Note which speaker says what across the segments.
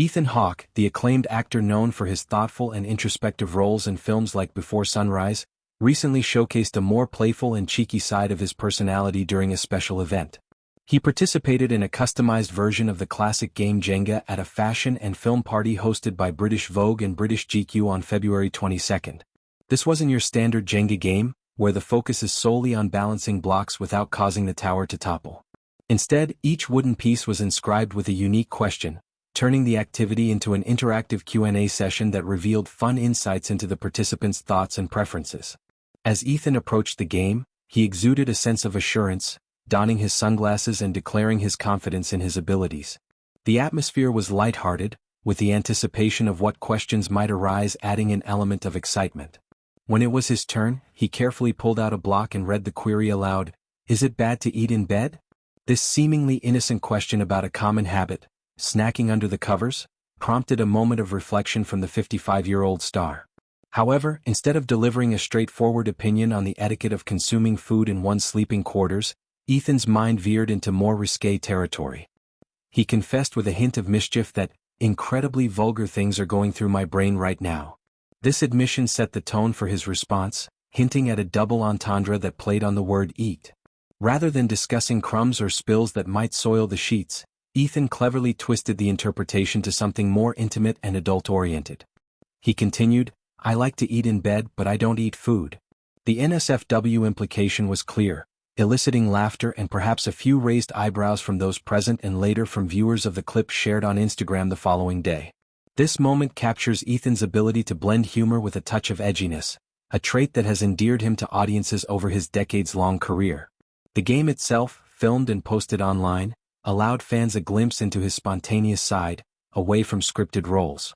Speaker 1: Ethan Hawke, the acclaimed actor known for his thoughtful and introspective roles in films like Before Sunrise, recently showcased a more playful and cheeky side of his personality during a special event. He participated in a customized version of the classic game Jenga at a fashion and film party hosted by British Vogue and British GQ on February 22. This wasn't your standard Jenga game, where the focus is solely on balancing blocks without causing the tower to topple. Instead, each wooden piece was inscribed with a unique question, turning the activity into an interactive Q&A session that revealed fun insights into the participants' thoughts and preferences. As Ethan approached the game, he exuded a sense of assurance, donning his sunglasses and declaring his confidence in his abilities. The atmosphere was lighthearted, with the anticipation of what questions might arise adding an element of excitement. When it was his turn, he carefully pulled out a block and read the query aloud, "Is it bad to eat in bed?" This seemingly innocent question about a common habit, snacking under the covers, prompted a moment of reflection from the 55-year-old star. However, instead of delivering a straightforward opinion on the etiquette of consuming food in one's sleeping quarters, Ethan's mind veered into more risque territory. He confessed with a hint of mischief that, "incredibly vulgar things are going through my brain right now." This admission set the tone for his response, hinting at a double entendre that played on the word eat. Rather than discussing crumbs or spills that might soil the sheets, Ethan cleverly twisted the interpretation to something more intimate and adult-oriented. He continued, "I like to eat in bed but I don't eat food." The NSFW implication was clear, eliciting laughter and perhaps a few raised eyebrows from those present and later from viewers of the clip shared on Instagram the following day. This moment captures Ethan's ability to blend humor with a touch of edginess, a trait that has endeared him to audiences over his decades-long career. The game itself, filmed and posted online, allowed fans a glimpse into his spontaneous side, away from scripted roles.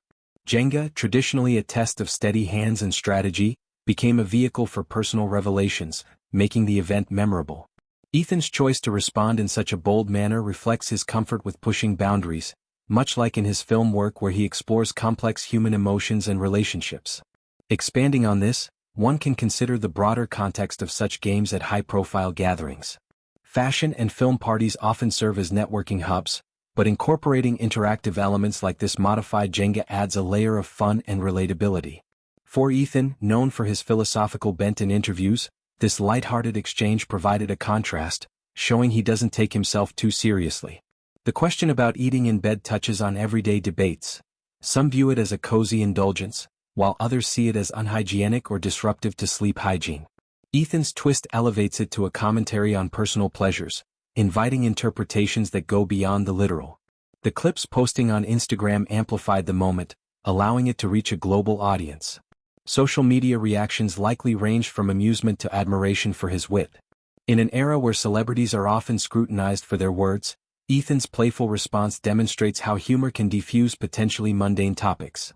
Speaker 1: Jenga, traditionally a test of steady hands and strategy, became a vehicle for personal revelations, making the event memorable. Ethan's choice to respond in such a bold manner reflects his comfort with pushing boundaries, much like in his film work where he explores complex human emotions and relationships. Expanding on this, one can consider the broader context of such games at high-profile gatherings. Fashion and film parties often serve as networking hubs, but incorporating interactive elements like this modified Jenga adds a layer of fun and relatability. For Ethan, known for his philosophical bent in interviews, this lighthearted exchange provided a contrast, showing he doesn't take himself too seriously. The question about eating in bed touches on everyday debates. Some view it as a cozy indulgence, while others see it as unhygienic or disruptive to sleep hygiene. Ethan's twist elevates it to a commentary on personal pleasures, inviting interpretations that go beyond the literal. The clip's posting on Instagram amplified the moment, allowing it to reach a global audience. Social media reactions likely ranged from amusement to admiration for his wit. In an era where celebrities are often scrutinized for their words, Ethan's playful response demonstrates how humor can defuse potentially mundane topics.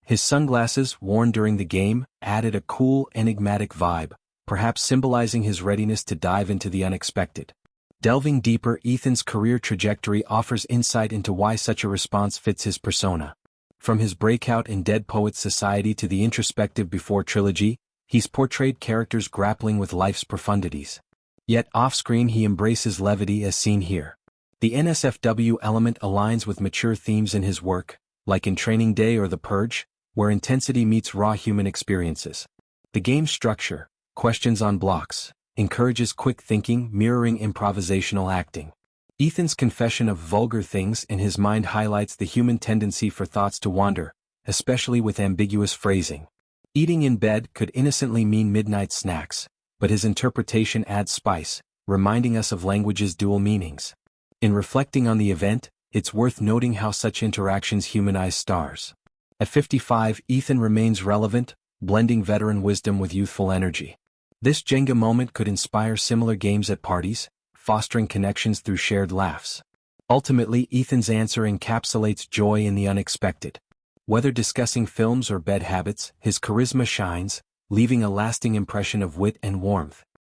Speaker 1: His sunglasses, worn during the game, added a cool, enigmatic vibe, perhaps symbolizing his readiness to dive into the unexpected. Delving deeper, Ethan's career trajectory offers insight into why such a response fits his persona. From his breakout in Dead Poets Society to the introspective Before trilogy, he's portrayed characters grappling with life's profundities. Yet off-screen he embraces levity as seen here. The NSFW element aligns with mature themes in his work, like in Training Day or The Purge, where intensity meets raw human experiences. The game's structure, questions on blocks, encourages quick thinking, mirroring improvisational acting. Ethan's confession of vulgar things in his mind highlights the human tendency for thoughts to wander, especially with ambiguous phrasing. Eating in bed could innocently mean midnight snacks, but his interpretation adds spice, reminding us of language's dual meanings. In reflecting on the event, it's worth noting how such interactions humanize stars. At 55, Ethan remains relevant, blending veteran wisdom with youthful energy. This Jenga moment could inspire similar games at parties, fostering connections through shared laughs. Ultimately, Ethan's answer encapsulates joy in the unexpected. Whether discussing films or bed habits, his charisma shines, leaving a lasting impression of wit and warmth.